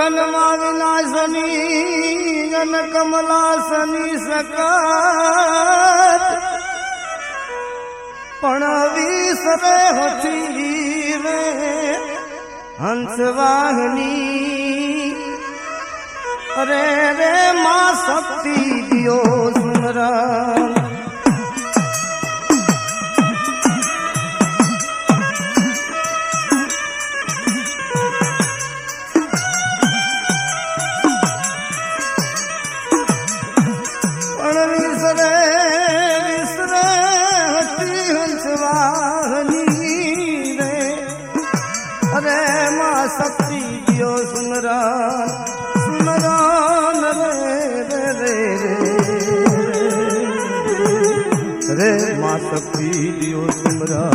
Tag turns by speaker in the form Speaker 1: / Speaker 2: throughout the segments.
Speaker 1: ગગનમાં વિનાશની જન કમલાસની સકત પણ વિસરે હતી રે હંસવાહની અરે રે માં શક્તિ દિયો સુમરણ शक्ति दियो सुमरान सुमरान रे रे रे रे माँ शक्ति दियो सुमरान।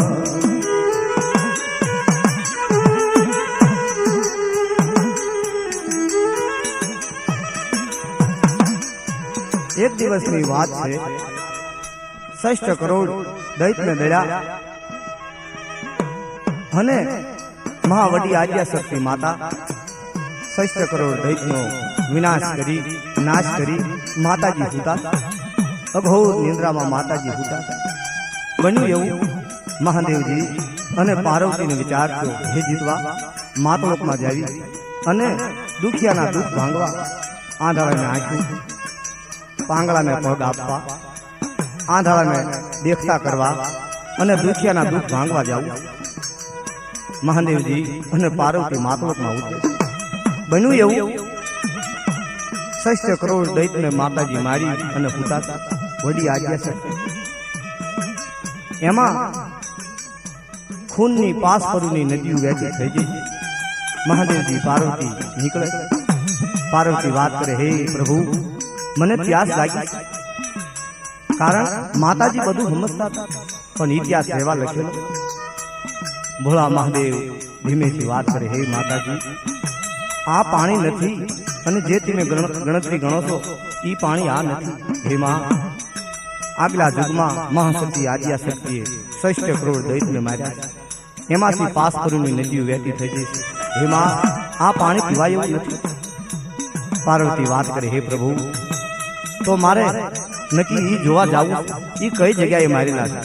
Speaker 1: एक दिवस की बात है 6 करोड़ दैत्य दया અને महावडी आद्या शक्ति माता 6 करोड़ दैत्यो विनाश करी नाश करी माताजी हुता अघोर निंद्रा में माताजी हुता बन्यु एवं महादेव जी अने पार्वती ने विचार कियो हे जीतवा मातलोक में जावी अने दुखियाना दुख भांगवा आंधळा ने आंखी पांगला ने पग आपवा आंधळा ने देखता करवा अने दुखियाना दुख भांगवा जावू। महादेव जी અને પાર્વતી માતલોકમાં ઉતરે બન્યું એવું 6 કરોડ દૈત્યને માતાજી મારી અને પૂતાતા વડી આજ્ઞા છે એમાં ખૂનની પાસપરુની નદીઓ વહેતી થઈ ગઈ। મહાદેવજી પાર્વતી નીકળે પાર્વતી વાત કરે હે પ્રભુ મને પ્યાસ લાગી કારણ માતાજી બધું સમજતા હતા પણ ઇતિહાસ એવા લખેલો। भोला महादेव धीमे से बात करे हे माताजी आ पानी नहीं अने जे तमे गणतरी गणो छो ई पानी आ नहीं। हे मां आगला युगमां महाशक्ति आद्या शक्तिए 6 करोड़ दैत्य ने मार्या एमांथी पासपरुनी नदीओ वहेती थई गई। हे मां आ पानी पीवाय एवुं नथी। पार्वती बात करे हे प्रभु तो मारे नक्की ई जोवा जावुं ई कई जग्याए मारेला छे।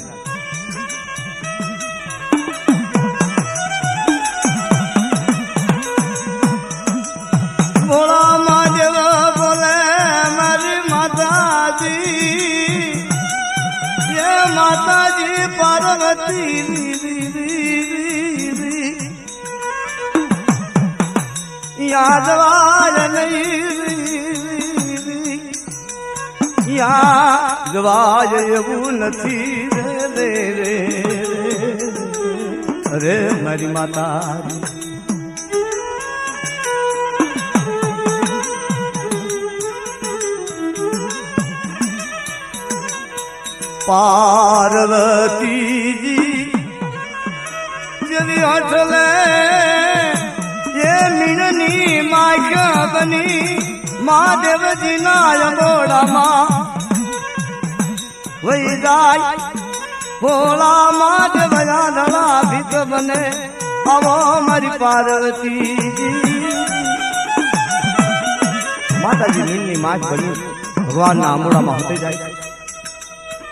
Speaker 1: भोला महादेव बोले मारी माताजी ये माताजी पार्वती यादवाज नहीं यादवाज एवं नहीं रे रे अरे मारी माताजी पार्वती जी जल्दी हट ले ये मिननी माया बनी महादेव जी नाय बोड़ा माँ वही जाय भोला महादेव यादला भीत बने आवो हमारी पार्वती जी। माता जी मिननी माय बनी भगवान ना आमोड़ा में होते जाए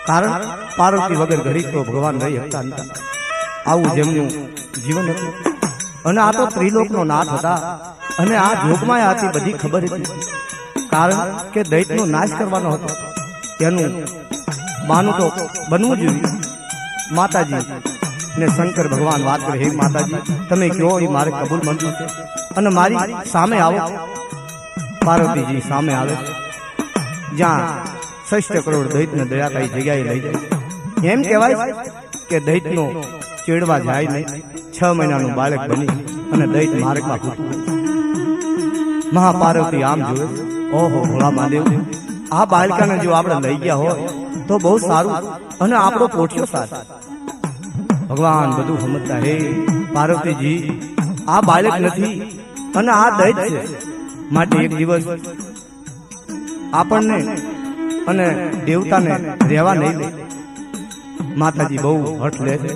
Speaker 1: कारण पार्वती वगर घड़ी तो भगवान रही हता नता आवुं जेमनुं जीवन हतुं अने आ तो त्रिलोकनो नाथ हता अने आ जोगमां आती बधी खबर हती कारण के दैत्यनो नाश करवानो हतो तेनुं मानु तो बनवुं जोईए। माताजी ने शंकर भगवान बात करे हे माताजी तमे कहो ए मारे कबूल मंजूर छे अने मारी सामे आवो। पार्वती जी सामे आवे ज्यां 6 करोड़ दैत्य ने दया कई जगह लई जाए एम कहेवाय के दैत्य चेड़वा जाय नहीं 6 महीनाનું બાળક બની અને दैत्य मार्गમાં કૂદતું। महापार्वती आम જોવે ओहो भोला महादेव आ बाळकाने जो આપણે લઈ ગયા હોય તો બહુ સારું અને આપણો પોઠિયો સાથ। ભગવાન બધું સમજતા હે પાર્વતીજી આ બાળક નથી અને આ दैत्य છે માટે એક દિવસ આપણને અને દેવતાને રહેવા નહીં દે। માતાજી બહુ હઠ લે છે।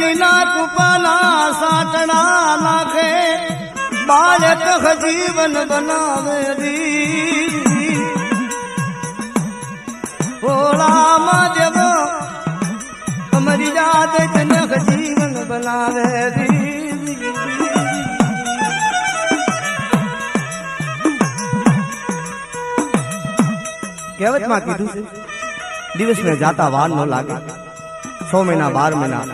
Speaker 1: નીના કુપાના સાટણા નાખે બાળક જીવન બનાવે ભોળામાં દેવ અમારી જાત જનક જીવન બનાવે કહેવતમાં કીધું છે દિવસ ને જાતા વાર ન લાગે 6 મહિના 12 મહિના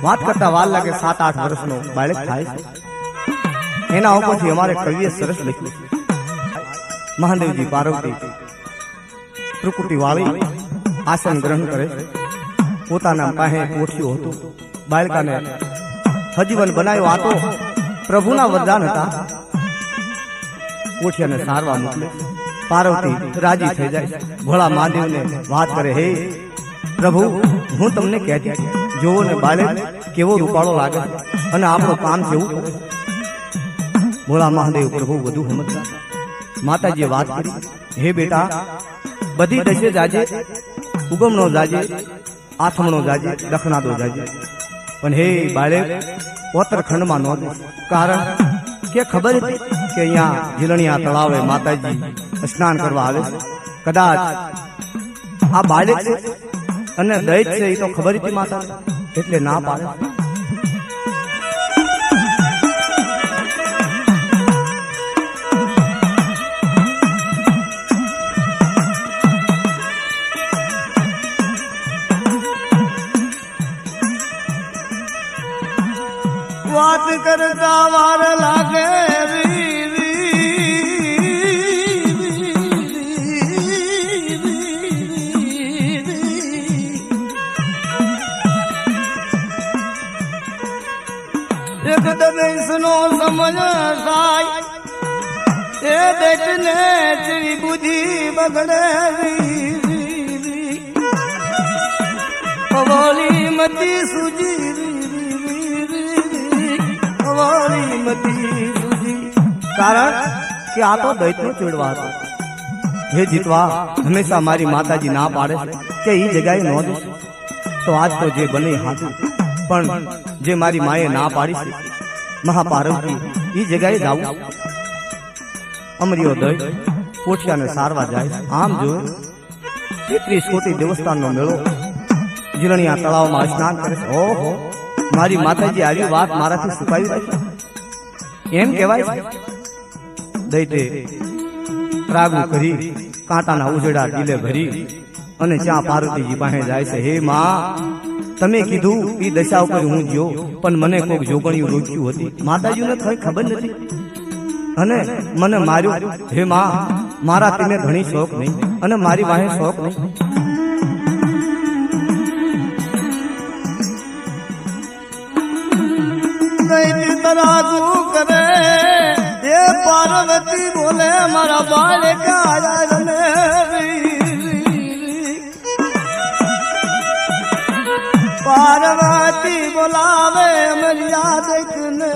Speaker 1: વાત કરતા વાર લાગે 7-8 વર્ષનો બાળક થાય છે એના ઉપરથી અમારે કવિએ સરસ લખ્યું છે મહાદેવજી પાર્વતી પ્રકૃતિ વાળી આસન ગ્રહણ કરે પોતાના પાસે ઓછ્યું હતું બાળકાને સજીવન બનાવ્યો આ તો પ્રભુના વરદાન હતા ઓછિયાને સારવા મોકલે પાર્વતી રાજી થઈ જાય ભોળા મહાદેવને વાત કરે હે પ્રભુ હું તમને કહેતી જોવો ને બાળક કેવો રૂપાળો લાગે અને આપણું કામ કેવું કરે ભોળા મહાદેવ પ્રભુ વધુ સમજતા માતાજીએ વાત કરી હે બેટા બધી દશે જાજે ઉગમનો જાજે આથમણો જાજે દખનાદો જાજે પણ હે બાળક ઉત્તરખંડમાં નહોતું કારણ કે ખબર હતી કે અહીંયા જીલણિયા તળાવે માતાજી સ્નાન કરવા આવે છે કદાચ આ બાળક છે અને દૈત છે એ તો ખબર હતી માતા એટલે ના પાડે વાત કરતા વાર લાગે નો સમજ થાય એ દેખને તેરી બુદ્ધિ બગડે અવાલી મતી સુજી અવાલી મતી સુજી કારણ કે આ તો દૈત્ય ચડવા હતો હે જીતવા હંમેશા મારી માતાજી ના પાડે કે એ જગ્યાએ ન દે તો આજ તો જે બને હાથું પણ જે મારી માએ ના પાડી છે મહાપાર્વતી એ જગ્યાએ જાવું અમરીઓ દઈ પોઠિયાને સારવા જાય આમ જો 33 કોટી દેવસ્થાનનો મેળો જીલણિયા તળાવમાં સ્નાન કરે છે ઓહો મારી માતાજી આવી વાત મારાથી છુપાવી રાખી એમ કહેવાય દૈતે ત્રાગુ કરી કાંટાના ઉજડા ડીલે ભરી અને જ્યાં પાર્વતીજી પાસે જાય છે હે માં તમે કીધું એ દશા ઉપર હું જ્યો પણ મને કોઈક જોગણિયું રોક્યું હતી માતાજીને કઈ ખબર નથી અને મને માર્યું હે માં મારા તેને ઘણી શોખ નહીં અને મારી વાહે શોખ નહીં કરે એ પાર્વતી બોલે મારા બાળક પાર્વતી બોલાવે મર્યાદા દેખને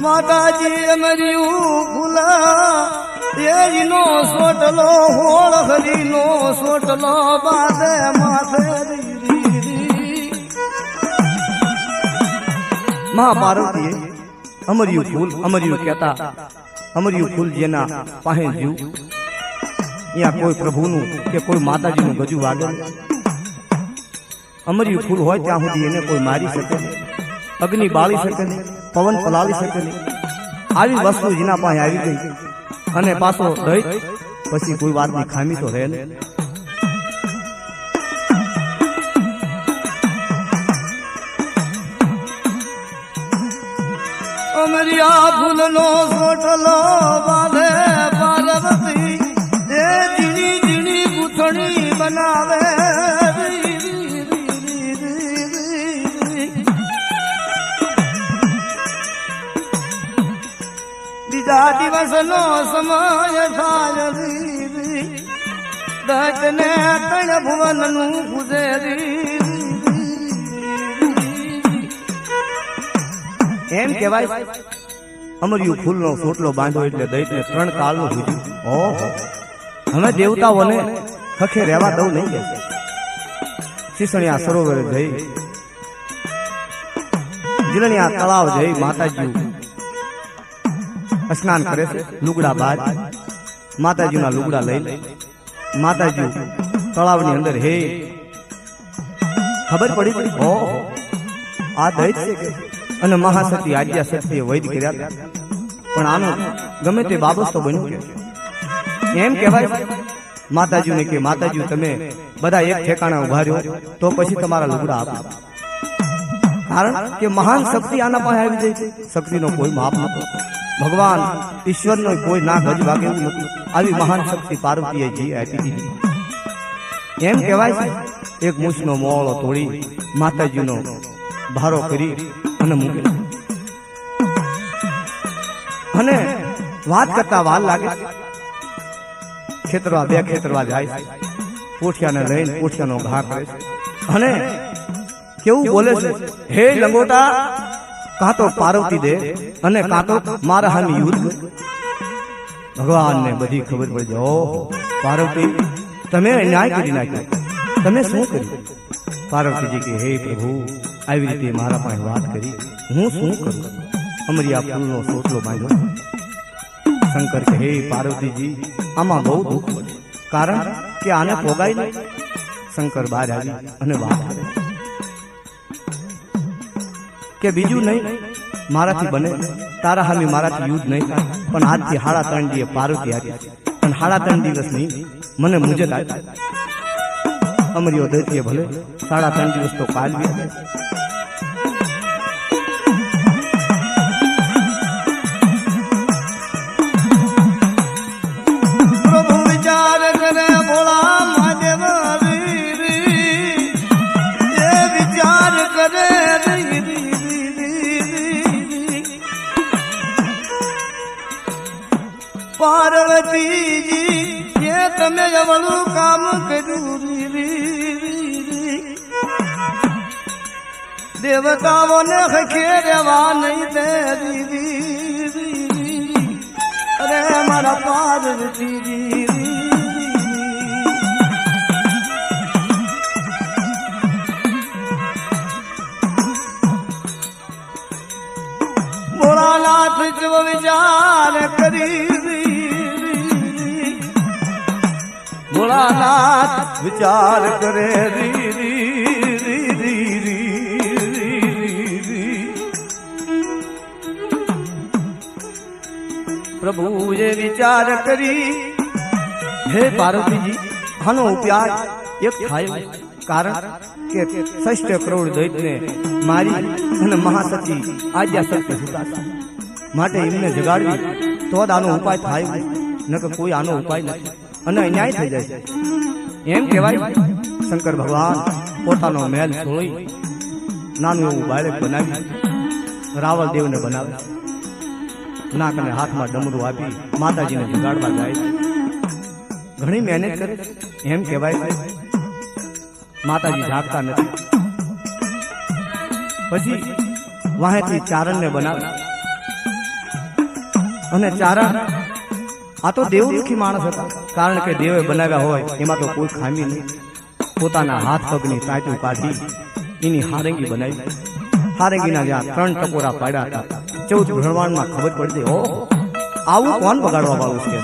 Speaker 1: માતાજી અમર્યું ફૂલા એનો સોટલો હોળ હરીનો સોટલો બાંધે માથે મા પાર્વતીએ અમર્યું કહેતા અમર્યું ફૂલ જેના પાસે જીવ અહીંયા કોઈ પ્રભુનું કે કોઈ માતાજીનું ગજુ વાગે અમર્યું ફૂલ હોય ત્યાં સુધી એને કોઈ મારી શકે નહીં અગ્નિ બાળી શકે નહીં પવન પલાળી શકે નહીં આવી વસ્તુ જેના પાસે આવી ગઈ અને પાછો દઈ પછી કોઈ વાતની ખામી તો રહે નહીં અમરિયા ફૂલનો સોટલો બાંધે પાર્વતી એ ઝીણી ઝીણી ગૂંથણી બનાવે બીજા દિવસનો સમય થાય દત્તને તણ ભુવનનું પૂજેરી એમ કહેવાય અમર્યું ફૂલનો સોટલો બાંધો એટલે દૈતને 3 કાળનું પૂજ્યું ઓહો હવે દેવતાઓને હખે રહેવા દઉં નહીં કે શીસણિયા સરોવર જઈ જીલણિયા તળાવ જઈ માતાજી સ્નાન કરે છે લુગડા બાદ માતાજીના લુગડા લઈ માતાજી તળાવની અંદર હે ખબર પડી ઓ આ દૈત છે કે અને મહાસતી આજ્ઞા શક્તિએ વૈદ કર્યા પણ આનો ગમે તે બાબત તો બન્યું કે એમ કહેવાય માતાજીને કે માતાજી તમે બધા એક ઠેકાણા ઉભા રહ્યો તો પછી તમારા લુગડા આપો કારણ કે મહાન શક્તિ આના પાસે આવી જાય છે શક્તિનો કોઈ માપ નતો ભગવાન ઈશ્વરનો કોઈ ના ગજ વાગે એવું નથી આવી મહાન શક્તિ પાર્વતીએ જી આપી દીધી એમ કહેવાય છે એક મૂછનો મોળો તોડી માતાજીનો ભારો કરી અને મૂકે અને વાત કરતા વાર લાગે ખેતરવા બે ખેતરવા જાય પોઠિયાને લઈને પોઠિયાનો ઘા કરે છે અને કેવું બોલે છે હે લંગોટા કાં તો પાર્વતી દે અને કાં તો મારા હામી યુદ્ધ ભગવાનને બધી ખબર પડી જાય ઓહો પાર્વતી તમે ન્યાય કરી નાખ્યો તમે શું કર્યું પાર્વતીજી કે હે પ્રભુ આવી રીતે મારા પાસે વાત કરી હું શું કરું અમરિયા ફૂલનો સોટલો બાંધ્યો શંકર કે હે પાર્વતીજી આમાં બહુ દુઃખ પડે કારણ કે આને પોગાય નહીં શંકર બહાર આવી અને વાત કરે કે બીજું નહીં મારાથી બને તારા હામી મારાથી યુદ્ધ નહીં થાય પણ આજથી 3.5 દિવસ પાર્વતી આવી પણ 3.5 દિવસ નહીં મને મુજત આવી અમરિયો દૈત્ય ભલે 3.5 દિવસ તો કાલ બી પ્રભુ વિચાર કરે ભોળા મહાદેવ એ વિચાર કરે પાર્વતીજી એ તમે અવળું કામ કર્યું દેવતાઓને હખે રહેવા નહીં દે અરે મારા પાર્વતીજી ભોળાનાથ જેવો વિચાર કરી ભોળાનાથ વિચાર કરે પ્રભુએ વિચાર કરી હે પાર્વતીજી આનો ઉપાય એક થાય કારણ કે 6 કરોડ દૈત્યને મારી અને મહાસતી આજ્ઞા શક્તિ હુતાશે માટે એમને જગાડવી તો જ આનો ઉપાય થાય નકર કોઈ આનો ઉપાય નથી અને અન્યાય થઈ જાય એમ કહેવાય શંકર ભગવાન પોતાનો મહેલ છોડી નાનું એવું બાળક બનાવી રાવળ દેવને બનાવે નાક અને હાથમાં ડમરું આપી માતાજીને જગાડવા જાય ઘણી મહેનત કરે એમ કહેવાય માતાજી જાગતા નથી પછી વાહેથી ચારણને બનાવે અને ચારણ આ તો દેવદુખી માણસ હતા કારણ કે દેવે બનાવ્યા હોય એમાં તો કોઈ ખામી નહીં પોતાના હાથ પગની તાંતું કાઢી એની હારંગી બનાવી હારંગીના જ્યાં 3 ટકોરા પાડ્યા હતા 14 ભ્રમણમાં ખબર પડી ઓહો આવું કોણ બગાડવા વાળું છે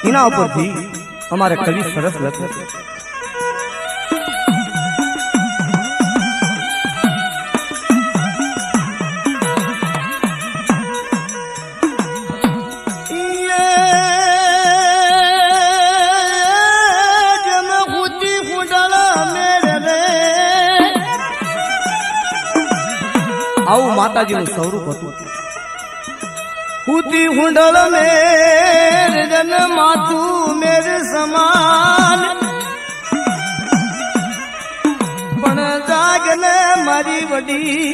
Speaker 1: એના ઉપરથી અમારે કવિ સરસ લખે છે આવું માતાજીનું સ્વરૂપ હતું હુતી હુંડળ મેર જન માથું મેર સમાન પણ જાગને મારી વડી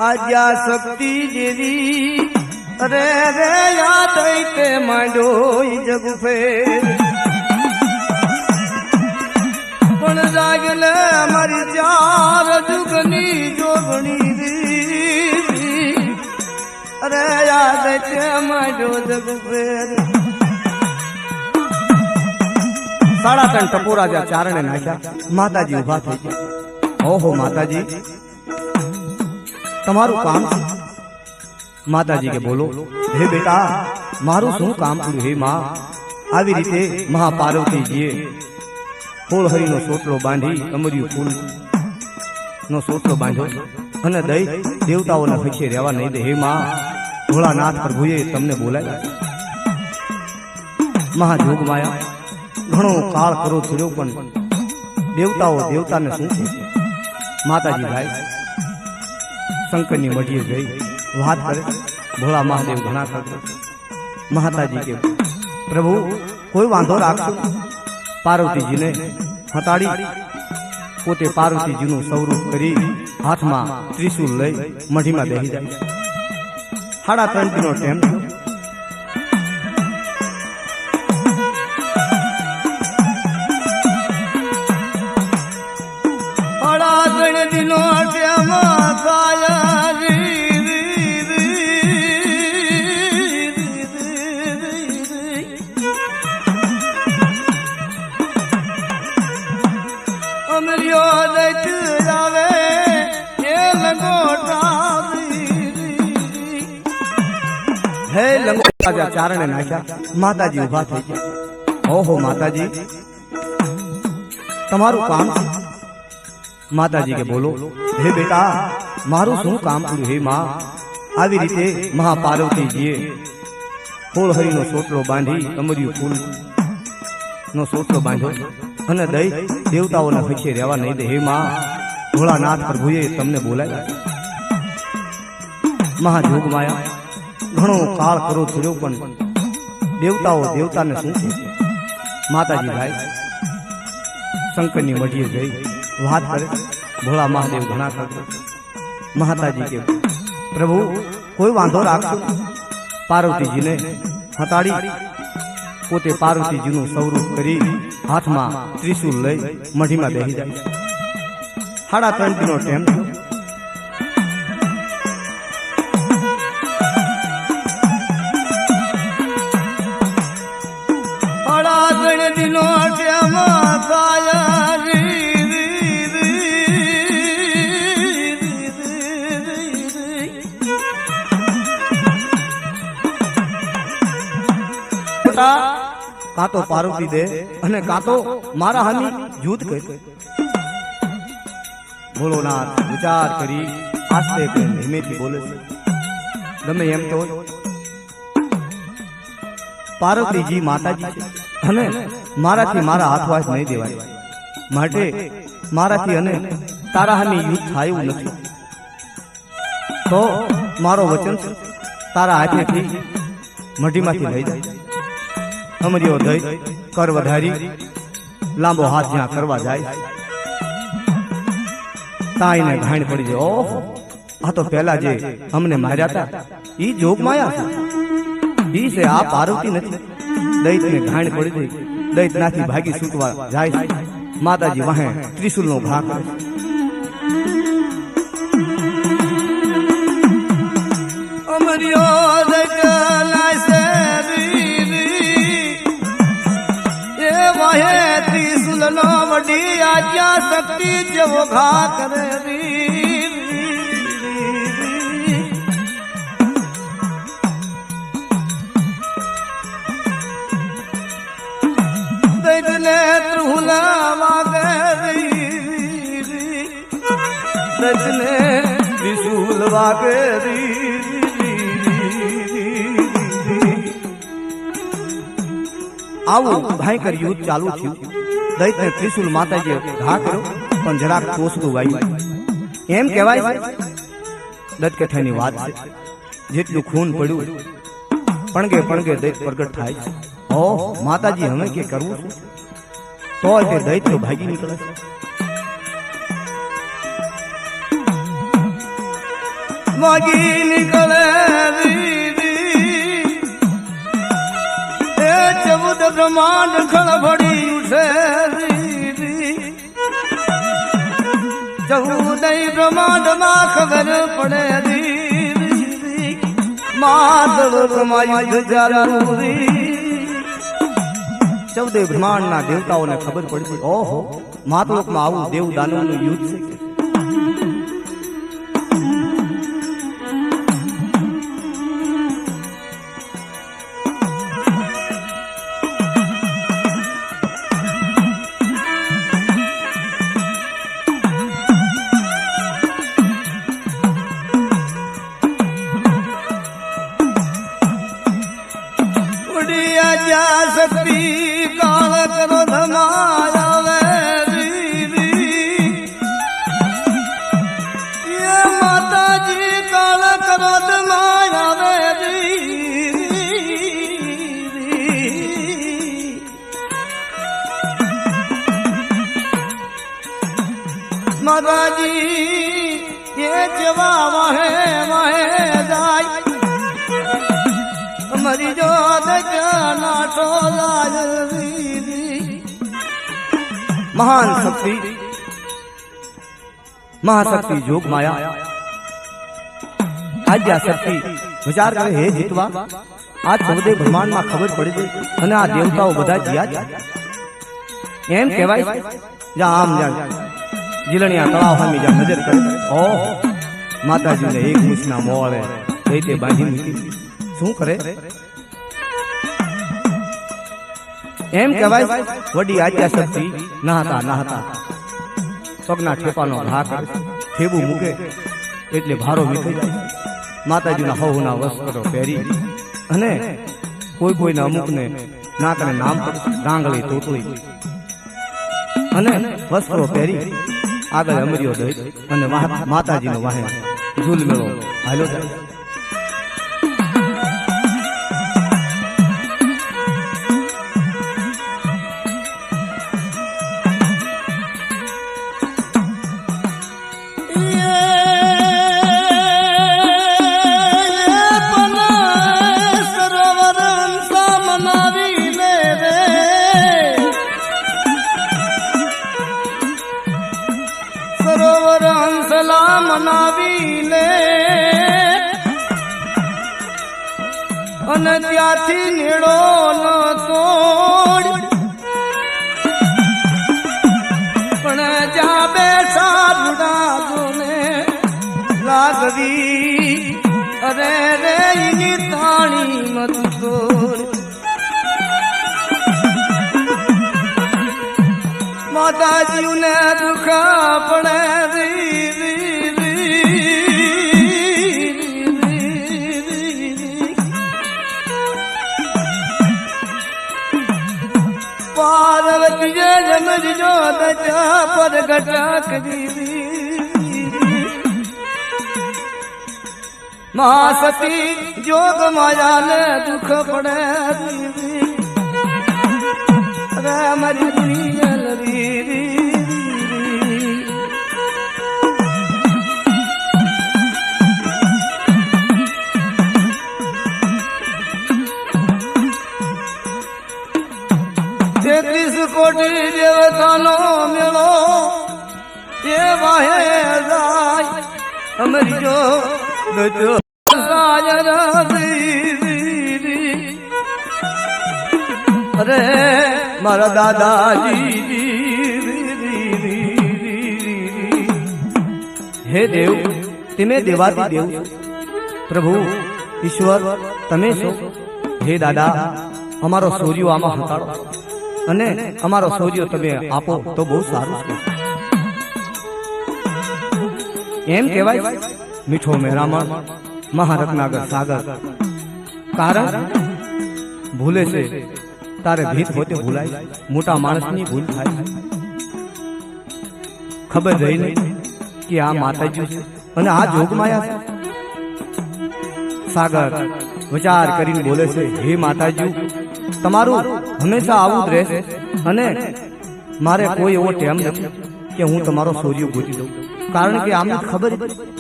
Speaker 1: આજ્ઞા શક્તિ જેવી અરે રે યાદ કે માંડ્યો જગ ફેર પણ જાગને મારી 4 જુગની જોગણી અરે યાદ છે મારો જગ ફેર 3.5 ટપોરા જ્યાં ચારણે નાખ્યા માતાજી ઉભા થઈ ગયા. ઓહો માતાજી, તમારું કામ છે? માતાજી કે બોલો. હે બેટા, મારું શું કામ કર્યું હે માં? આવી રીતે મહાપાર્વતીજીએ હોળહરીનો સોટલો બાંધી અમર્યું ફૂલ નો સોટલો બાંધ્યો અને દઈ દેવતાઓને હખે રહેવા નહીં દે. હે માં, ભોળાનાથ પ્રભુએ તમને બોલાવ્યા. મહાજોગ માયા ઘણો કાળ કરો થયો પણ દેવતાઓ દેવતાને શું છે? માતાજી ભાઈ શંકરની મઢીએ જઈ વાત કરે. ભોળા મહાદેવ ઘણા કરતો. માતાજી કે પ્રભુ કોઈ વાંધો રાખશો? પાર્વતીજીને હટાડી પોતે પાર્વતીજીનું સ્વરૂપ કરી હાથમાં ત્રિશુલ લઈ મઢીમાં બેસી જાય. 3.5 દિનનો ટાઈમ થયો. હે લંગોટા ચારણે નાખ્યા માતાજી ઉભા થઈ ગયા. ઓહો માતાજી, તમારું કામ છે? માતાજી કે બોલો. હે બેટા, મારું શું કામ કર્યું હે માં? આવી રીતે મહાપાર્વતીજીએ હોળહરીનો સોટલો બાંધી અમર્યું ફૂલ નો સોટલો બાંધ્યો અને દઈ દેવતાઓને હખે રહેવા નહીં દે. હે માં, ભોળાનાથ પ્રભુએ તમને બોલાવ્યા. મહાજોગ માયા ઘણો કાળ કરો થયો પણ દેવતાઓ દેવતાને શું છે? માતાજી ભાઈ શંકરની મઢીએ જઈ વાત કરે. ભોળા મહાદેવ ઘણા કરતો. માતાજી કે પ્રભુ કોઈ વાંધો રાખશો? પાર્વતીજીને હટાડી પોતે પાર્વતીજીનું સ્વરૂપ કરી હાથમાં ત્રિશુલ લઈ મઢીમાં બેસી જાય. 3.5 દિનનો ટાઈમ થયો. કાં તો પાર્વતી દે અને કાં તો મારા હામી યુદ્ધ કરે. ભોળોનાથ વિચાર કરી આસ્તે ધીમેથી બોલે છે. ગમે એમ તો પાર્વતીજી માતાજી છે અને મારાથી મારા હાથવાસ નહીં દેવાય. માટે મારાથી અને તારા હામી યુદ્ધ થયું નથી. તો મારો વચન છે, તારા હાથેથી મઢીમાંથી લઈ જાય. અમર્યો દઈ કર વધારી લાંબો હાથ જ્યાં કરવા જાય તાઈને ઘાણ પડી જાય. ઓહો, આ તો પેલા જે અમને માર્યા હતા ઈ જોગ માયા છે. ઈ છે આ પાર્વતી નથી. દૈતને ઘાણ પડી જાય. દૈત નાથી ભાગી છૂટવા જાય છે. માતાજી વાહે ત્રિશુલનો ઘા કરે. અમર્યો ત્રિશુલ નો વડી આજ્ઞા શક્તિ જેવો ઘા કરે. દૈતને ત્રિશુલા વાગે. દૈતને ત્રિશુલ વાગે. આવું ભયંકર યુદ્ધ ચાલુ થયું. દૈતને ત્રિશુલ માતાજીએ ઘા કર્યો પણ જરાક કોસડું વાગ્યું. એમ કહેવાય દત્તકથાની વાત છે. જેટલું ખૂન પડ્યું પણગે પણગે દૈત પ્રગટ થાય છે. ઓ માતાજી હવે કે કરવું છે? તો તે દૈત તો ભાગી નીકળે છે. ભાગી નીકળે. 14 બ્રહ્માંડ ખળભળી ઉઠે. 14 બ્રહ્માંડ માં ખબર પડે. માધવ તમારી ચાલુ ચૌદે બ્રહ્માંડના દેવતાઓને ખબર પડતી, ઓહો માતલોકમાં આવું દેવ દાનવનું યુદ્ધ છે. શક્તિ કાળ કરો ધમાયા માતાજી કાળ કરો ધમાયા માતાજી એ જવા વાહે વાહે જાય મરી જો મહાન શક્તિ મહાશક્તિ જોગ માયા આદ્યા શક્તિ વિચાર કરે, હે જીતવા આ ચૌદે બ્રહ્માંડમાં ખબર પડી ગઈ અને આ દેવતાઓ બધા જીયા છે એમ કહેવાય. જ્યાં આમ જાણ જીલણિયા તળાવ સામે જ્યાં નજર કરે, ઓહ માતાજીને એક મૂછના મોળે તે બાંધી મૂકી. શું કરે એમ કહેવાય. વડી આદ્યા શક્તિ નહાતા પગના ઠેપાનો ઘા કરે, ઠેબું મૂકે એટલે ભારો નીકળી જાય. માતાજીના હવના વસ્ત્રો પહેરી અને કોઈને અમુકને નાકને નામ ડાંગળી તોતળી અને વસ્ત્રો પહેરી આગળ અમરીઓ દઈ અને માતાજીનો વાહે ઝૂલ મેળો હાલો જાય. સરોવર હંસલા મનાવી લે અને ત્યાંથી નીડો ન તોડ પણ જા બેઠા રૂડાને લાગવી અરે રે એની તાણી મત તોડ. માતાજીને દુઃખ પડે પાર્વતી જમજો દજા પર ગટક મહાસતી જોગ માયાને દુઃખ પડે અરે મારી દુનિયા કોટી દેવતાનો મેળો એ વાહે જાય અમરી જો અરે મારા દાદાજી. હે દેવ તમે દેવાતી દેવ પ્રભુ ઈશ્વર તમે છો. હે દાદા અમારો સૂર્યો આમાં હંકાળો અને અમારો સૂર્ય તમે આપો તો બહુ સારું છે. એમ કહેવાય મીઠો મેરામણ મહારત્નાગર સાગર કારણ ભૂલે છે તારે ભીત હોતે ભૂલાય, મોટા માણસની ભૂલ થાય. ખબર રહી નહીં કે આ માતાજી છે અને આ જોગમાયા છે. સાગર વિચાર કરીને બોલે છે, હે માતાજી તમારું હંમેશા આવું જ રહેશે અને મારે કોઈ એવો ટેમ નથી કે હું તમારો સૂર્ય ગોતી દઉં, કારણ કે આમને ખબર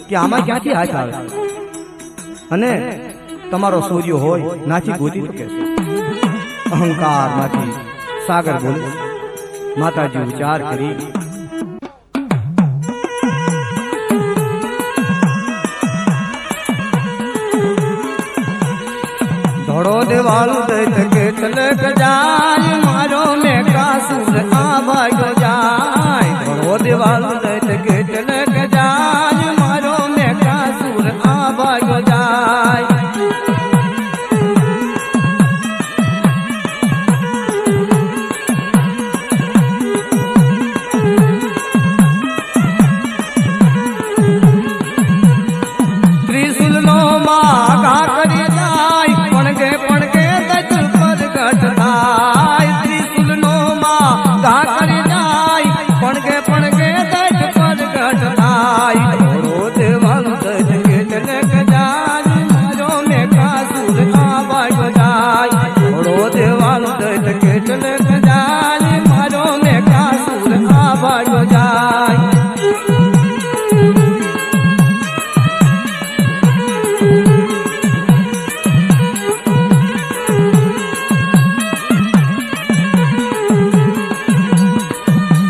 Speaker 1: કે આમાં ક્યાંથી હાથ આવે અને તમારો સૂર્ય હોય નાથી ગોતી શકે. અહંકાર માંથી સાગર બોલે. માતાજી વિચાર કરી ધોળો દેવાળું દઈ શકે કેટલક જાય મારો મેઘાસુર આ ભાગ્યો જાય ઘણો દેવાલ દૈત કેટલક જાય મારો મેઘાસુર આ ભાગ્યો જાય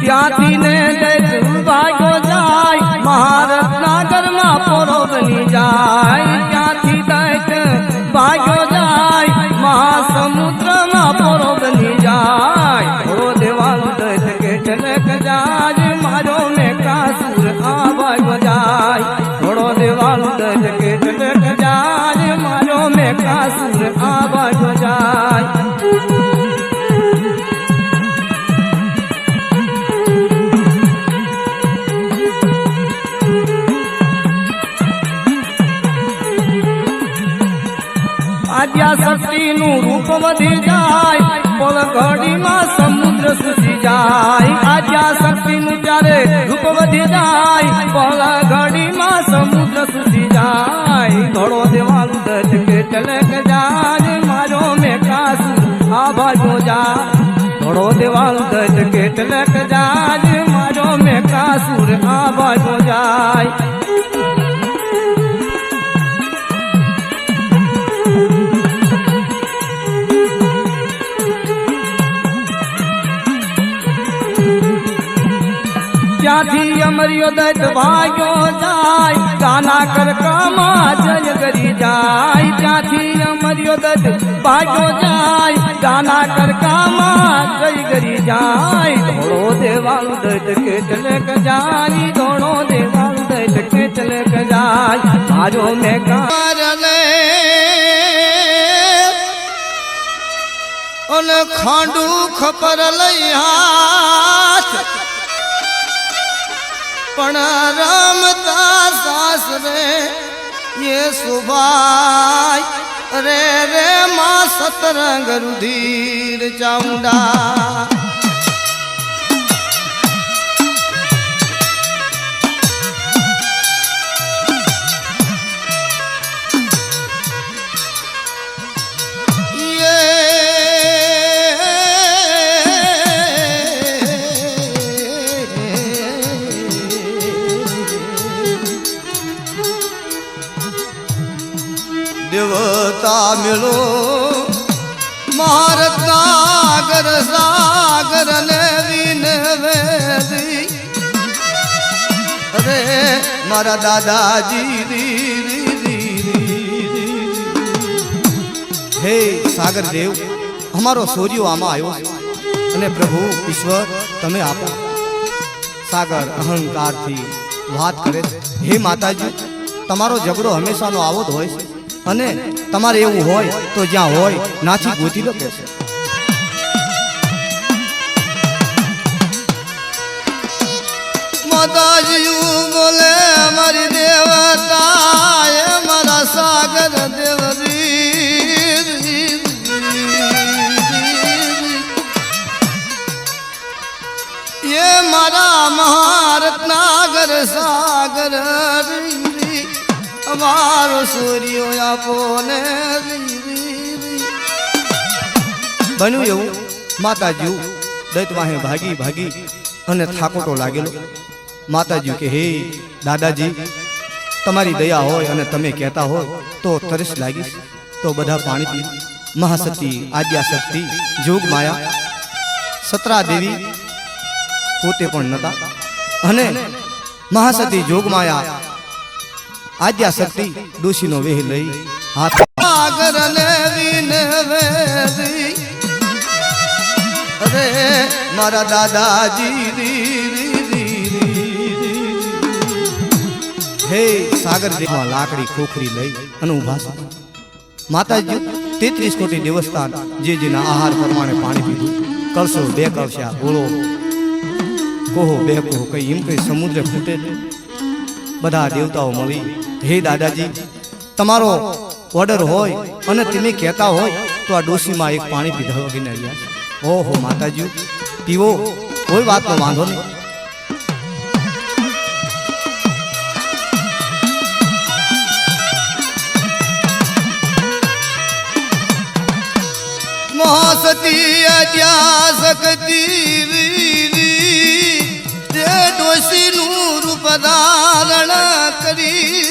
Speaker 1: ત્યાંથી ને ભાગ્યો જાય મહારત્નાગરમાં પોરો બની જાય ત્યાંથી દૈત ભાગ્યો જાય મહાસમુદ્રમાં પોરો બની જાય ઘોડો દેવાલ દૈત કેટલક જાય મારો મેઘાસુર આ ભાગ્યો જાય ઘોડો દેવાલ દૈત કેટલક જાય મારો મેઘાસુર આ ભાગ્યો જાય આદ્યા શક્તિનું રૂપ વધી જાય પળ ઘડીમાં સમુદ્ર સૂજી જાય આદ્યા શક્તિનું જ્યારે રૂપ વધી જાય પળ ઘડીમાં સમુદ્ર સૂજી જાય ઘોડો દેવાલ દૈત કેટલક જાય મારો મેઘાસુર આ ભાગ્યો જાય ઘોડો દેવાલ દૈત કેટલક જાય મારો મેઘાસુર આ ભાગ્યો જાય ત્યાંથી અમર્યો દૈત ભાગ્યો જાય ગાના કરકામાં જય કરી જાય ત્યાંથી અમર્યો દૈત ભાગ્યો જાય ગાના કરકામાં જય કરી જાય ઘોડો દેવાલ દૈત કેટલક જાય ઘોડો દેવાલ દૈત કેટલક જાય મારો મેઘાસુર અને ખાંડું ખપર લઈ હાથ પણ રમતા સાસરે ये सुभाई रे रे माँ सतरंग रुधिर चामुंडा देवता मिलो महारत सागर सागर ने विने वेदी अरे मारा दादाजी री री री हे सागर देव हमारो सूर्यो आमा आयो अने प्रभु ईश्वर तमे आपो सागर अहंकार थी बात करे हे माताजी तमारो झगड़ो हमेशा नो आवो ज होय छे अने तमारे एवं होय तो ज्यां होय नाची गोती लो कैसे माताजी बोले हमारी देवता ये मारा सागर देववीर ये मारा महारत्नागर सागर मारो सूर्यो आपने बन्यु एवं माताजी दैत वाहे भागी भागी अने थाकोटो लागेलो माताजी के हे दादाजी तमारी दया होय अने तमे कहता हो तो तरस लागी तो बधा पाणी पी महाशक्ति आद्या शक्ति जोग माया 17 देवी पोते पण नता अने महाशक्ति जोग माया आद्या शक्ति दोषी नो वेह लई हाथ सागर ने विने वेदी રે મારા દાદાજી હે સાગર દેખમાં લાકડી ખોખરી લઈ અને ઉભા છે માતાજી 33 કોટી દેવસ્થાન જે જેના આહાર પ્રમાણે પાણી પીધું કળશો બે કળશા બોલો કોહો બે કોહો કઈ એમ કઈ સમુદ્ર ફૂટે બધા દેવતાઓ મળી હે દાદાજી તમારો ઓર્ડર હોય અને તમે કહેતા હોય તો આ ડોશીમાં એક પાણી પીધા વગીને આવ્યા ઓહો માતાજી પીવો કોઈ વાતનો વાંધો નહીં મહાસતી અજ્યા શકતી તે ડોશીનું રૂપ ધારણ કરી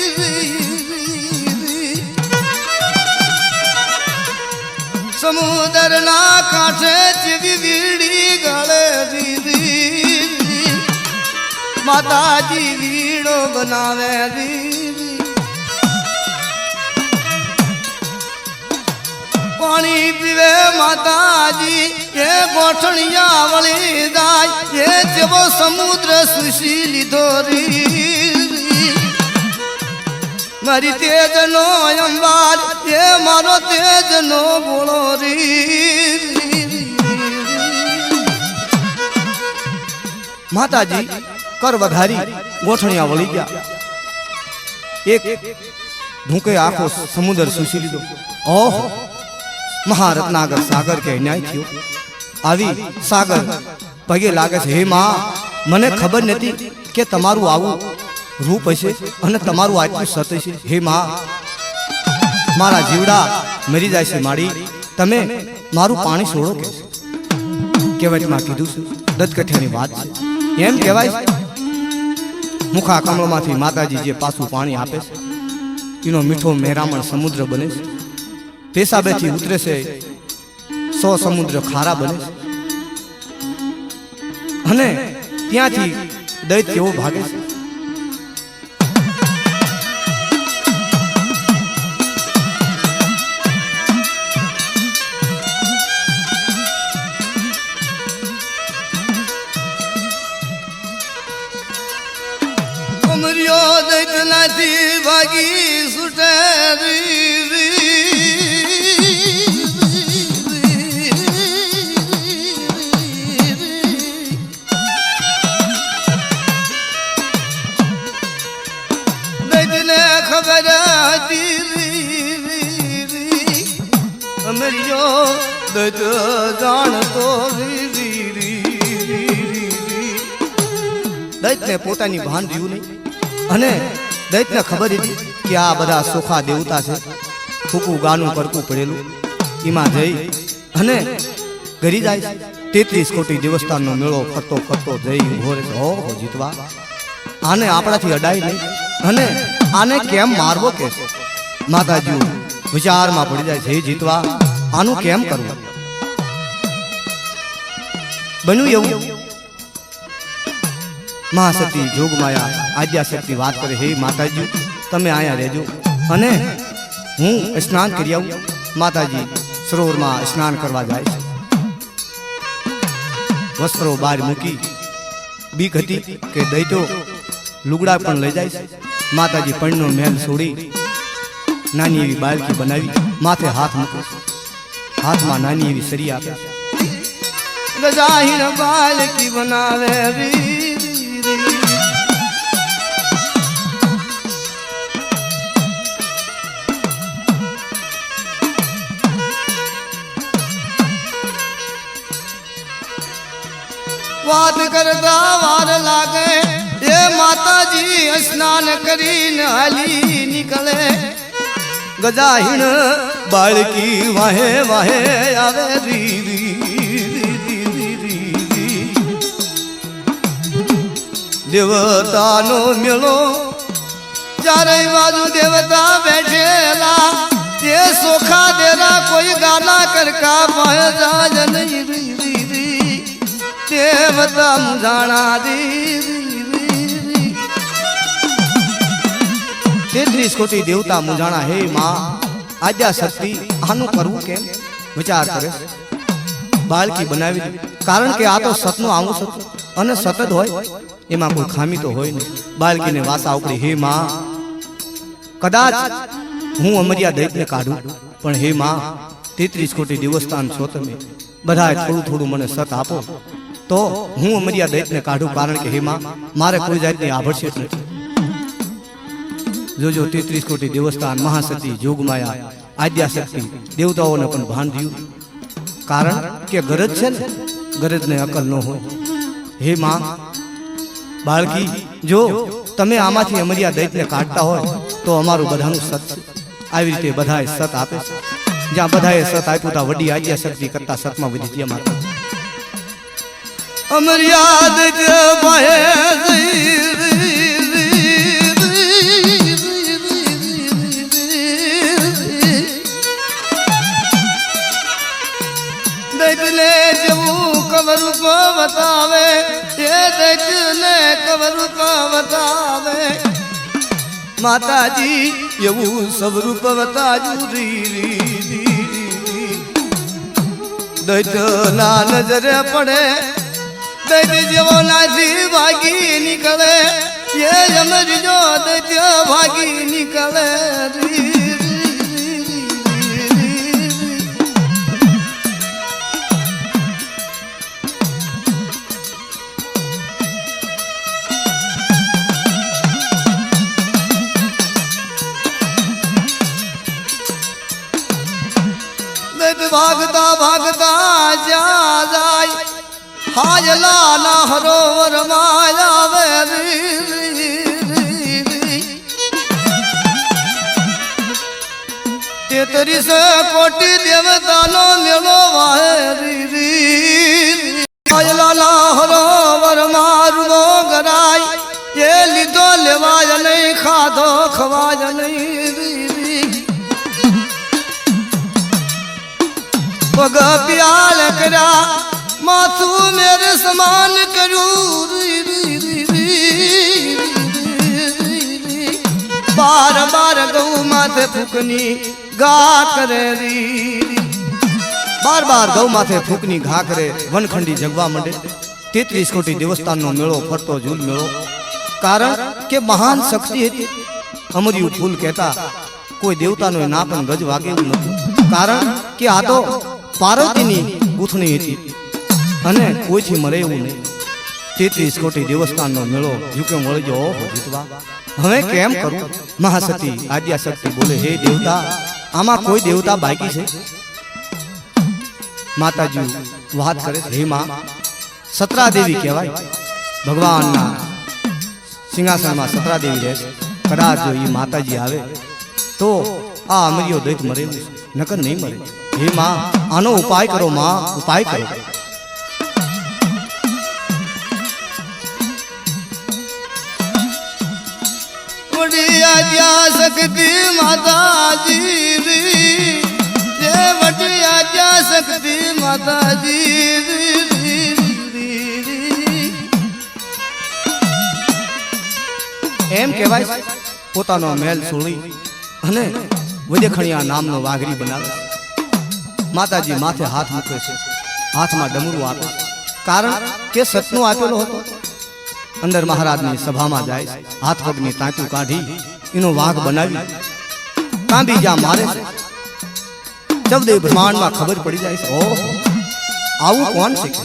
Speaker 1: સમુદ્રના કાંઠે ચીવી વીડી ગળે દીધી માતાજી વીડો બનાવે દીધી પાણી પીવે માતાજી એ ગોઠણિયા વળી જાય એ જેવો સમુદ્ર સુશી લીધો રી મારી તેજનો અંબાર એ મારો તેજનો ગોળો રી માતાજી કર વધારી ગોઠણિયા વળી ગયા એક ઢૂંકે આખો સમુદ્ર સુશી લીધો ઓહો મહારત્નાગર સાગર કે ન્યાય થયો આવી સાગર પગે લાગે છે હે માં મને ખબર નથી કે તમારું આવું રૂપ હશે અને તમારું આટલું સત હશે હે માં મારા જીવડા મરી જાય છે માડી તમે મારું પાણી છોડો કે કહેવતમાં કીધું છે દત્તકથાની વાત છે એમ કહેવાય મુખા કમળમાંથી માતાજી જે પાછું પાણી આપે છે એનો મીઠો મેરામણ સમુદ્ર બને છે પેશાબેથી ઉતરે છે 100 સમુદ્ર ખારા બને છે અને ત્યાંથી દૈત્યો ભાગે છે અમરિયો દૈત્યનાથી ભાગી છૂટે ખબર અમરિયો દત્ત જાણતો દૈત્યને પોતાની ભાન રહ્યું નહીં અને દૈત્યને ખબર હતી કે આ બધા સોખા દેવતા છે ફૂકું ગાનું કરકું પડેલું એમાં જઈ અને ગરી જાય છે 33 કોટી દેવસ્થાનનો મેળો ફરતો ફરતો જઈ ઉભો રહે છે ઓહો જીતવા આને આપણાથી અડાય નહીં અને આને કેમ મારવો કે છે માતાજી વિચારમાં પડી જાય છે જીતવા આનું કેમ કરવું બન્યું એવું મહાશક્તિ જોગમાયા આદ્યાશક્તિ વાત કરે હે માતાજી તમે આયા રહેજો અને હું સ્નાન કરી આવું માતાજી સરોવરમાં સ્નાન કરવા જાય છે વસ્ત્રો બહાર મૂકી બીક હતી કે દૈત્યો લુગડા પણ લઈ જાય છે માતાજી પણનો મહેલ છોડી નાની એવી બાળકી બનાવી માથે હાથ મૂકે હાથમાં નાની એવી સરી આપે ગજાહીર બાળકી બનાવે વાત કરતા વાર લાગે એ માતાજી સ્નાન કરીને હાલી નીકળે ગજાહીણ બાળકી વાહે વાહે આવે દેવતાનો મેળો ચારે બાજુ દેવતા બેઠેલા તે સોખા દેરા કોઈ ગાના કરકા પહોંચ નહીં દેવતા મુજાણા દેવી 33 કોટી દેવતા મુજાણા હે માં આદ્યા શક્તિ આનું કરવું કેમ વિચાર કરે બાળકી બનાવી દીધી. કારણ કે આ તો સતનું આવું સત અને સત જ હોય, એમાં કોઈ ખામી તો હોય નહીં. બાળકીને વાસા ઉપડી, હે માં, કદાચ હું અમર્યા દૈત્યને કાઢું, પણ હે માં, 33 કોટી દેવસ્થાન છો તમે, બધાએ થોડું થોડું મને સત આપો તો હું અમર્યા દૈત્યને કાઢું. કારણ કે હે માં, મારે કોઈ જાતની આભડછેટ નથી. જોજો 33 કોટી દેવસ્થાન, મહાસતી, જોગમાયા, આદ્યાશક્તિ, દેવતાઓને પણ ભાન થયું. કારણ કે ગરજ છે ને, ગરજને અકલ ન હોય. હે માં, બાળકી, જો તમે આમાંથી અમર્યા દૈત્યને કાઢતા હોય તો અમારું બધાનું સત છે. આવી રીતે બધાએ સત આપે છે. જ્યાં બધાએ સત આપ્યું ત્યાં વડી આદ્યાશક્તિ કરતા સતમાં વિદ્યમાન અમર્યા દૈત્ય ભાઈ દૈત્યને જેવું કવર બતાવે, એ દૈત્યને કવર બતાવે, માતાજી એવું સ્વરૂપ બતાજુ. દૈત્યના નજરે પડે, દૈત્ય જેવો નાથી ભાગી નીકળે, એ અમરજો દૈત્ય ભાગી નીકળે. ભાગતા ભાગતા જ્યાં જાય, હાજલા ના હરોવર માં આવે. 33 કોટી દેવતાનો મેળો વાહે. હાજલા ના હરોવર મારવો ગરાય, એ લીધો લેવાય નહીં, ખાધો ખવાય નહીં. પગ પ્યાલ કર્યા, માથું મેરે સમાન કર્યું. 12 ગૌ માથે ફૂકની ઘા કરે. 12 ગૌ માથે ફૂકની ઘા કરે. વનખંડી જગવા માંડે. 33 કોટી દેવસ્થાનનો મેળો ફરતો ઝૂલ મેળો. કારણ કે મહાન શક્તિ હતી. અમર્યું ફૂલ કહેતા કોઈ દેવતાનો ના પણ ગજ વાગે એવું નતું. કારણ કે આ તો પાર્વતીની ગૂંથણી હતી અને કોઈથી મરે એવું નહીં. 33 કોટી દેવસ્થાનનો મેળો ઝુકે વળજો જીતવા. હવે કેમ કરું? મહાસતી આદ્યાશક્તિ બોલે, હે દેવતા, આમાં કોઈ દેવતા બાકી છે? માતાજી વાત કરે, હે માં, સતરા દેવી કહેવાય. ભગવાનના સિંહાસનમાં સતરા દેવી રહે છે. કદાચ જો એ માતાજી આવે તો આ અમર્યો દૈત મરે, નકર નહીં મરે. હે માં, આનો ઉપાય કરો માં, ઉપાય કરો. વડી આદ્યાશક્તિ માતાજી, જે વડી આદ્યાશક્તિ માતાજી. એમ કહેવાય પોતાનો મહેલ છોડી અને વજેખણિયા નામનો વાઘરી બનાવે. માતાજી માથે હાથ મૂકે છે, હાથમાં ડમરું આપે. કારણ કે સતનો આપેલો હતો. અંદર મહારાજની સભામાં જાય, હાથ પગની તાંતું કાઢી એનો વાઘ બનાવી કાંબી જ્યાં મારે છે. ચૌદે બ્રહ્માંડમાં ખબર પડી જાય છે, ઓહો, આવું કોણ શીખે?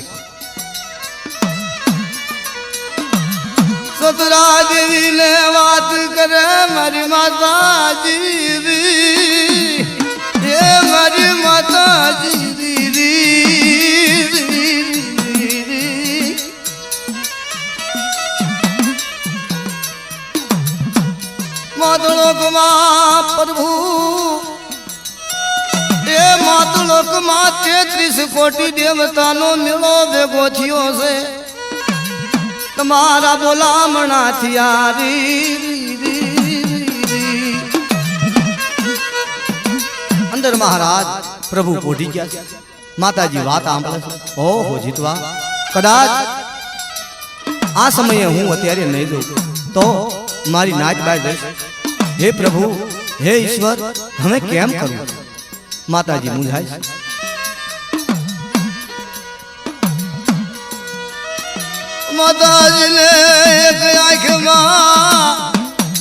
Speaker 1: સતરા દેવીને વાત કરે મારી માતાજી, એ મારી માતાજી. માતલોકમાં પ્રભુ, એ માતલોકમાં 33 કોટી દેવતાનો મેળો ભેગો થયો છે. તમારા બોલામણા થયા. અંદર મહારાજ પ્રભુ પોઢી ગયા છે. માતાજી વાત સાંભળે છે, ઓહો જીતવા, કદાચ આ સમયે હું અત્યારે નહીં જોઉં તો મારી નાચ બાય જઈશ. હે પ્રભુ, હે ઈશ્વર, હવે કેમ કરું? માતાજી મૂંઝાય છે.
Speaker 2: માતાજીને એક આંખમાં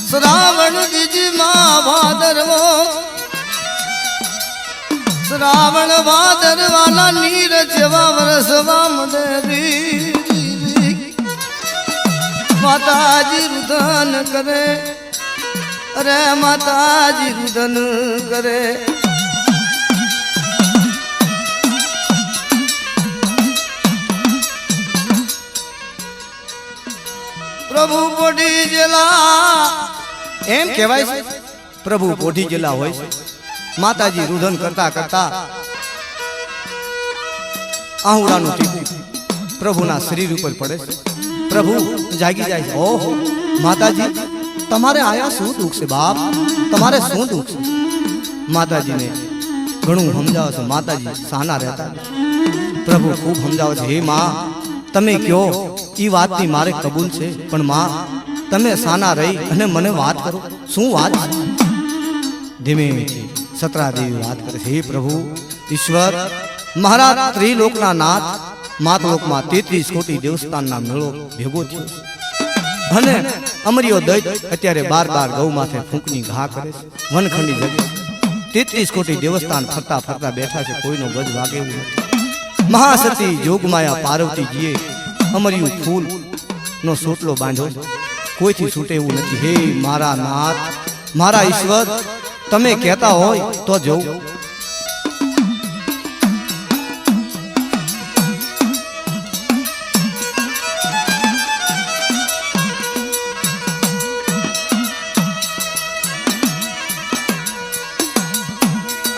Speaker 2: શ્રાવણ બીજમાં ભાદરવો શ્રાવણ ભાદરવાના નીર જેવા વરસવા મંડે માતાજી રુદન કરે અરે માતાજી રુદન કરે પ્રભુ પોઢી જેલા એમ કહેવાય છે પ્રભુ પોઢી જેલા હોય છે માતાજી રુદન કરતા કરતા આહુડાનું ટીપું પ્રભુના શરીર ઉપર પડે છે પ્રભુ જાગી જાય છે ઓહો માતાજી તમારે આયા શું દુઃખ છે બાપ તમારે શું દુઃખ છે માતાજીને ઘણું સમજાવે છે માતાજી સાના રહેતા પ્રભુ ખૂબ સમજાવે છે હે માં તમે કયો ઈ વાતની મારે કબૂલ છે પણ માં તમે સાના રહી અને મને વાત કરો શું વાત છે ધીમે સતરા દેવી વાત કરે છે હે પ્રભુ ઈશ્વર મહારાજ ત્રિલોકના નાથ માતલોકમાં 33 કોટી દેવસ્થાનના મેળો ભેગો થયો અને અમરીઓ દૈત અત્યારે 12 ગૌ માથે ફૂંકની ઘા કરે છે વનખંડી જગ્યા 33 કોટી દેવસ્થાન ફરતા ફરતા બેઠા છે કોઈનો ગજ વાગે એવું નથી મહાસતી જોગમાયા પાર્વતીજીએ અમરિયું ફૂલ નો સોટલો બાંધ્યો છે કોઈથી છૂટે એવું નથી હે મારા નાથ મારા ઈશ્વર તમે કહેતા હોય તો જવું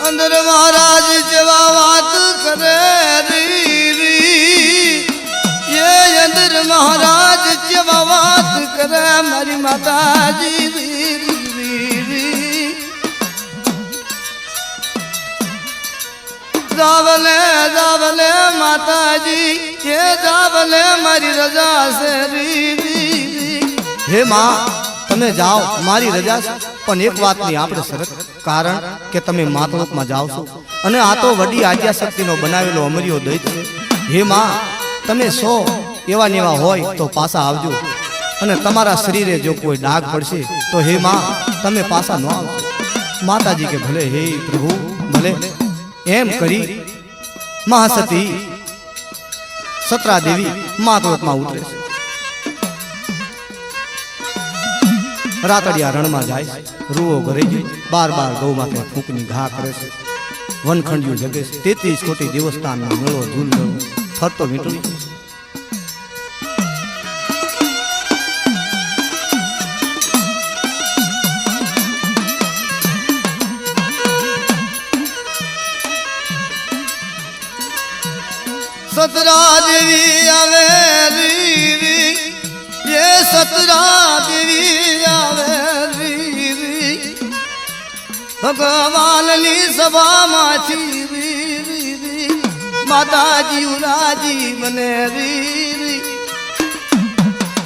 Speaker 2: અંદર મહારાજ જેવા વાત કરે અંદર મહારાજ જેવા વાત કરે મારી માતાજી જાવલે જાવલે માતાજી કે જાવલે મારી રજા છે હે માં તમે જાઓ મારી રજા છે પણ એક વાતની આપણે શરત કારણ કે તમે માતલોકમાં જાઓ છો અને આ તો વડી આદ્યા શક્તિનો બનાવેલો અમરિયો દૈત છે હે માં તમે સો એવા નેવા હોય તો પાછા આવજો અને તમારા શરીરે જો કોઈ ડાઘ પડશે તો હે માં તમે પાછા ન આવજો માતાજી કે ભલે હે પ્રભુ ભલે એમ કરી મહાસતી સતરા દેવી માતલોકમાં ઉતરે છે રાતડિયા રણમાં જાય રૂઓ ઘરે જઈ 12 ગૌ માથે ફૂંકની ઘા કરે છે વનખંડિયું જગે છે 33 કોટી દેવસ્થાનનો મેળો ઝૂલ ફરતો વીંટળી સતરા દેવી આવે ये सतरा देवी આવે ભગવાનની સભામાંથી માતાજી ઉરાજી મને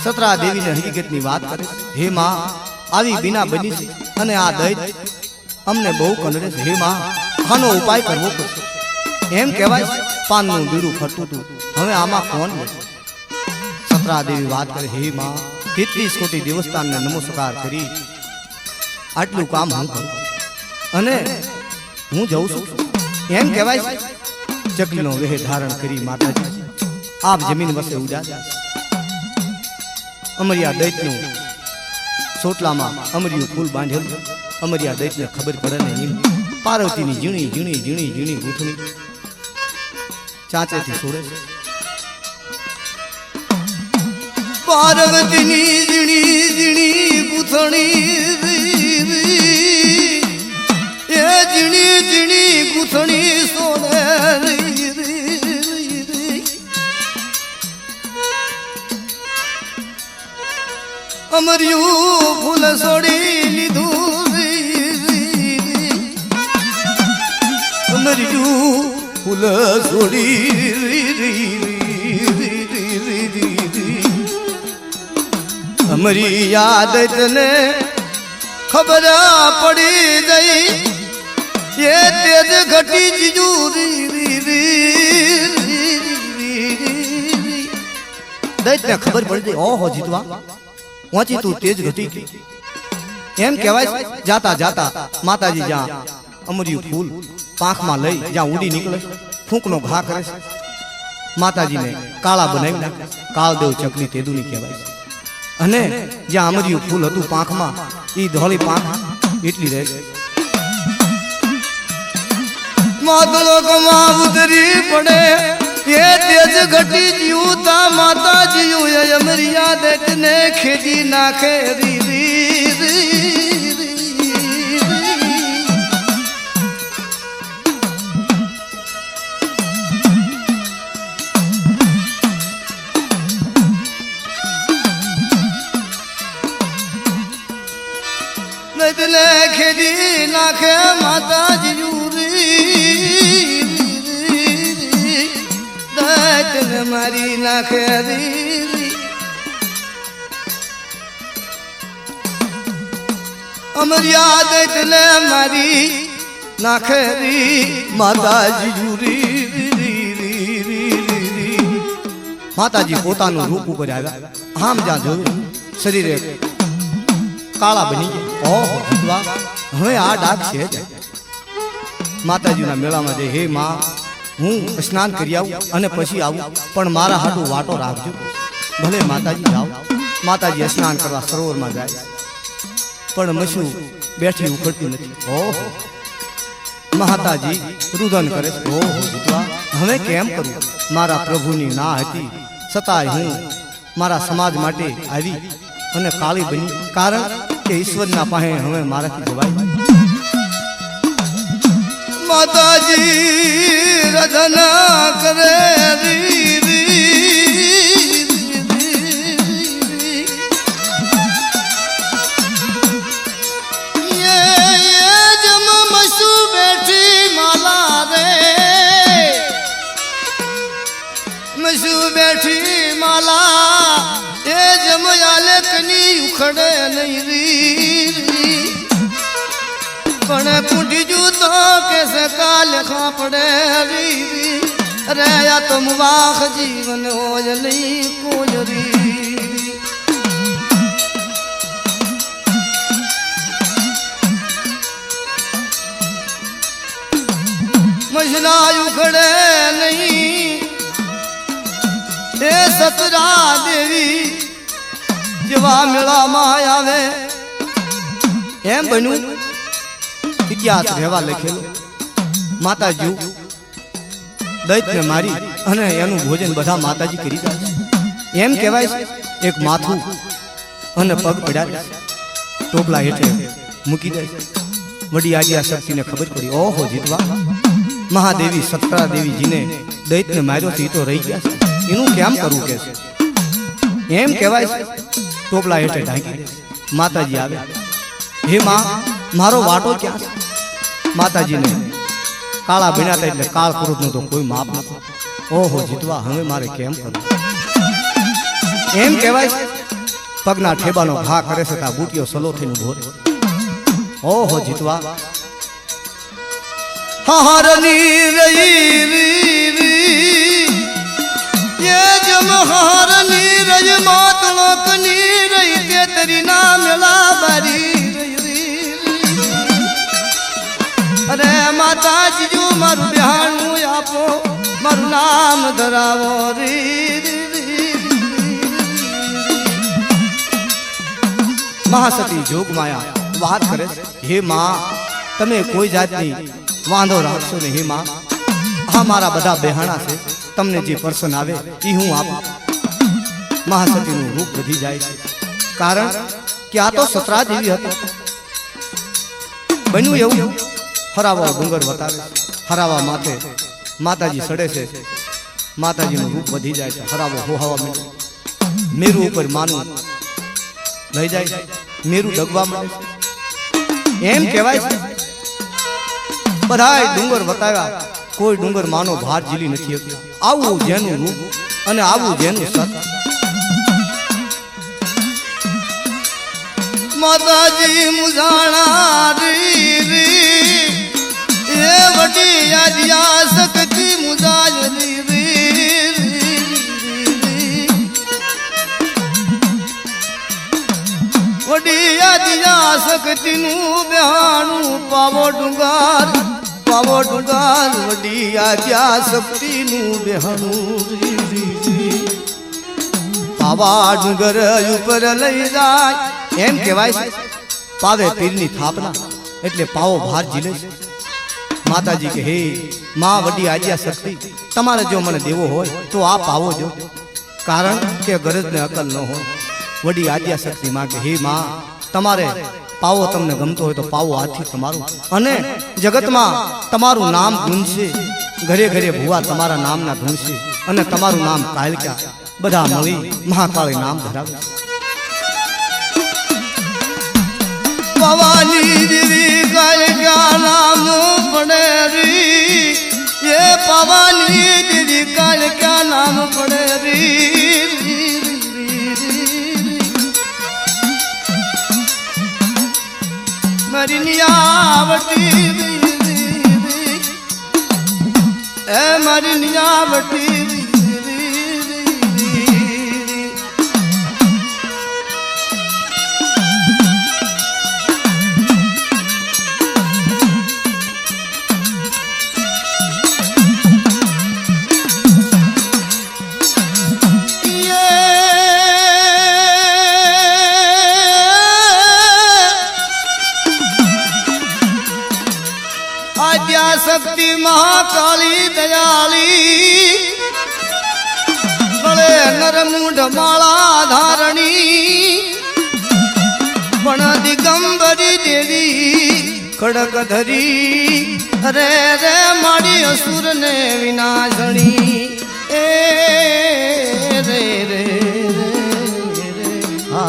Speaker 2: સતરા દેવીને હકીકતની વાત કરે હે માં આવી બીના બની છે અને આ દૈત અમને બહુ કંડરે છે હે માં આનો ઉપાય કરવો પડશે એમ કહેવાય પાનનું બીડું ફરતું હતું હવે આમાં કોણ લે સતરા દેવી વાત કરે હે માં 33 કોટી દેવસ્થાનને નમસ્કાર કરી આટલું કામ હું કરું અને હું જઉં છું એમ કહેવાય ચકલીનો વેહ ધારણ કરી માતાજી આપ જમીન વસે ઉજાડ્યા અમરિયા દૈતનું સોટલામાં અમરિયું ફૂલ બાંધેલું અમરિયા દૈતને ખબર પડે નહીં પાર્વતીની ઝીણી ઝીણી ઝીણી ઝીણી ગૂંથણી ચાંચેથી છોડે છે પાર્વતીની ઝીણી ઝીણી ગૂંથણી એ ઝીણી ઝીણી ગૂંથણી સોને અમરિયું ફૂલ છોડી લીધું અમરિયું ફૂલ છોડી અમારી યાદ તને ખબર પડી ગઈ એ તેજ ઘટી જીજુરી દૈત્યને ખબર પડી ગઈ, ઓહો જીતવા પહોંચી તું તેજ ગતિ કી. એમ કહેવાય છે, જાતા જાતા માતાજી જ્યાં અમર્યું ફૂલ પાંખમાં લઈ જ્યાં ઉડી નીકળે ફૂંકનો ઘા કરે છે, માતાજીને કાળા બનાવી નાખે. કાળદેવ ચકલી તેદુની કહેવાય છે. અને જ્યાં અમર્યું ફૂલ હતું પાંખમાં, ઈ ધોળી પાંખ એટલી રહે છે. માતળો કમા ઉતરી પડે એ તેજ ઘટી જીવતા માતાજી અમરિયા દેખને ખેજી નાખે રી રી રી. નદલે ખેજી નાખે માતાજી મારી નાખે અમરિયા એટલે મારી નાખે માતાજી. માતાજી પોતાનું રૂપ ઉપર આવ્યા. આમ જ્યાં જોયું શરીરે કાળા બની ગયા. ઓહો જીતવા હવે આ ડાક છે. માતાજીના મેળામાં જઈ, હે માં હું સ્નાન કરી આવું અને પછી આવું, પણ મારા હાટું વાટો રાખજો. ભલે માતાજી જાઓ. માતાજી સ્નાન કરવા સરોવરમાં જાય, પણ મશું બેઠી ઉખડતી નથી. ઓહો માતાજી રુદન કરે છે. ઓહો જીતવા હવે કેમ કરું? મારા પ્રભુની ના હતી છતાંય હું મારા સમાજ માટે આવી અને કાળી બની, કારણ કે ઈશ્વરના પાસે હવે મારાથી જવાય. માતાજી રધના કરે રી રી. ये जम मसू बैठी माला रे, मसू बैठी माला ये जम आले कनी उखड़े नहीं री. પણ કુંડી જુ તો કેસે કાલ ખા પડે રી. અરે યા તો મુવાખ જીવન હોય નહીં કોજરી. મજના ઉખડે નહીં એ સતરા દેવી જેવા મેળામાં આવે. એમ બન્યું ઇતિહાસ રહેવા લખેલો. માતાજી દૈત્યને મારી અને એનું ભોજન બધા માતાજી કરી જાય છે. એમ કહેવાય છે એક માથું અને પગ પડ્યા ટોપલા હેઠે મૂકી દે. વડી આજ્ઞા શક્તિને ખબર પડી, ઓહો જીતવા મહાદેવી સત્રા દેવીજીને દૈત્યને માર્યો છે, એ તો રહી ગયા છે, એનું કેમ કરવું કે છે. એમ કહેવાય છે ટોપલા હેઠે ઢાંકી દે. માતાજી આવે, હે માં મારો વાટો ક્યાં છે? માતાજીને કાળા ભીનાતા એટલે કાળ ક્રોધનું તો કોઈ માપ નથી. ઓહો જીતવા હવે મારે કેમ કરવું? એમ કહેવાય છે પગના ઠેબાનો ઘા કરે છે તા બુટીઓ સલો થઈને ઉભો રહે. ઓહો જીતવા હારની રહી રી ये जम हारनी रज मातलो कनी रही के तेरी नाम मिला बारी. अरे माता जीजू मारू बिहाणू आपो मारू नाम धरावो री. મહાસતી જોગ માયા વાત કરે છે, હે માં તમે કોઈ જાતની વાંધો રાખશો ને. હે માં હા મારા બધા બેહાણા છે, તમને જે પર્સન આવે એ હું આપું. મહાસતીનું રૂપ વધી જાય છે, કારણ કે આ તો સતરા દેવી હતી. બન્યું એવું હરાવા ડુંગર વતાવે, હરાવા માથે માતાજી સડે છે. માતાજીનું રૂપ વધી જાય છે, હરાવો હોહાવા મળે. મેરુ ઉપર માનું લઈ જાય છે, મેરુ ડગવા મળે છે. એમ કહેવાય છે બધાય ડુંગર વતાવ્યા, કોઈ ડુંગર માનો ભાર ઝીલી નથી શક્યો. આવું જેનું રૂપ અને આવું જેનું સત. માતાજી મુજાણા રી એ વડી યાદિયા શકતી મુજાજ રી. આદ્યા શક્તિનું બેહાણું પાવો ડુંગર વડી આદ્યા શક્તિનું બેહાણું પાવા ડુંગર ઉપર લઈ જાય એમ કહેવાય છે પાવે પીરની થાપના એટલે પાવો ભાર ઝીલે છે માતાજી કે હે માં વડી આદ્યા શક્તિ તમારે જો મને દેવો હોય તો આ પાવો જો કારણ કે ગરજને અકલ ન હોય વડી આદ્યા શક્તિ માં કે હે માં તમારે પાવો તમને ગમતો હોય તો પાવો હાથથી તમારું અને જગતમાં તમારું નામ ગુંજશે ઘરે ઘરે ભુવા તમારા નામના ધૂણશે અને તમારું નામ કાલકા બધા મળી મહાકાળી નામ ધરાવે ભવાની દીદી કાલકા નામ પડે રી ये पवानी दीदी काल क्या नाम पड़े री मेरी नियावटी ए मेरी नियावटी शक्ति महाकाली दयाली बड़े नरमुंड माला धारणी पण दिगंबरी देवी खड़क धरी रे रे माड़ी असुर ने विनाशणी ए रे रे रे हा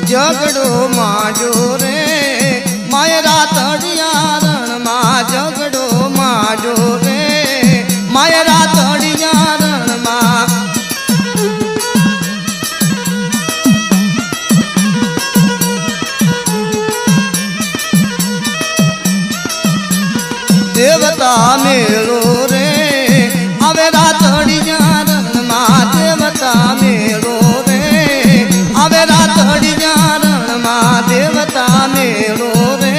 Speaker 2: झगड़ो माजो रे मायरा तड़िया रण मा झगड़ो माजो रे मायरा तड़िया रण मा देवता मेलो रे आवेरा तड़िया रण मा देवता मेलो रे आवेरा तड़िया देवता मेलो रे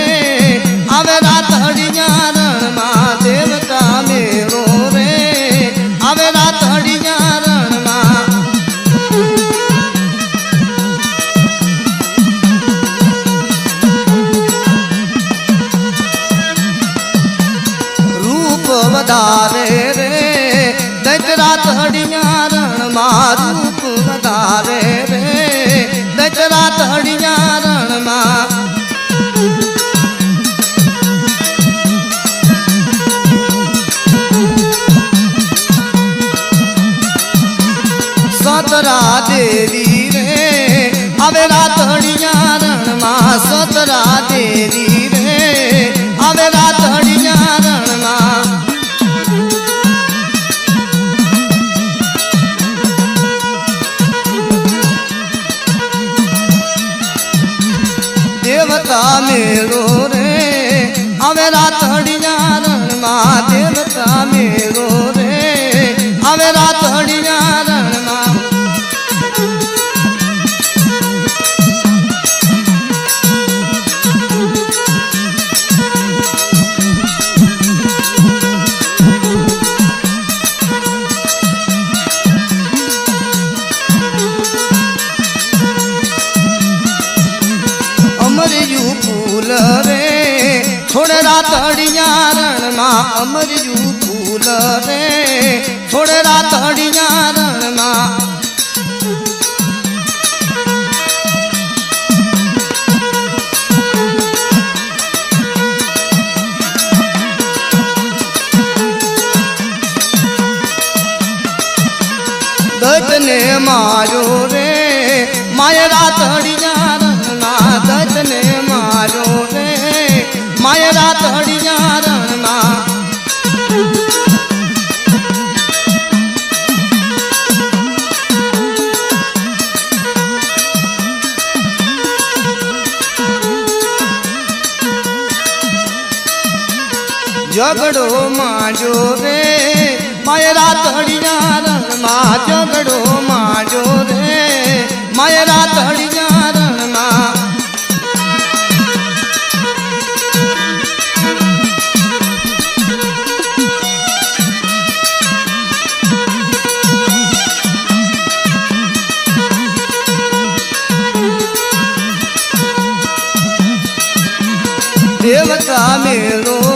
Speaker 2: आवेरा तड़िया रण मा देवता मेलो रे आवेरा तड़िया रण मा रूप वधारे रे दजरा तड़िया रण मा रूप वधारे रे दजरा तड़िया रण मा सतरा देवी रे आवेरा तड़िया रण मा सतरा देवी रे आवेरा तड़िया रण मा देवता मेलो रे आवेरा तड़िया रण मा देवता मेलो रे आवेरा तड़िया रण मा अमरयू फूल रे छोड़रा तड़िया रण मा अमरयू फूल रे छोड़रा तड़िया रण मा दत्त ने मारो रे मायरा तड़िया रण मा दत्त ने मारो रे मायरा तड़िया रण मा ઝઘડો માંડ્યો રે માયરા તળિયા રણમાં ઝઘડો માંડ્યો રે માયરા તળિયા રણમાં દેવતા મેળો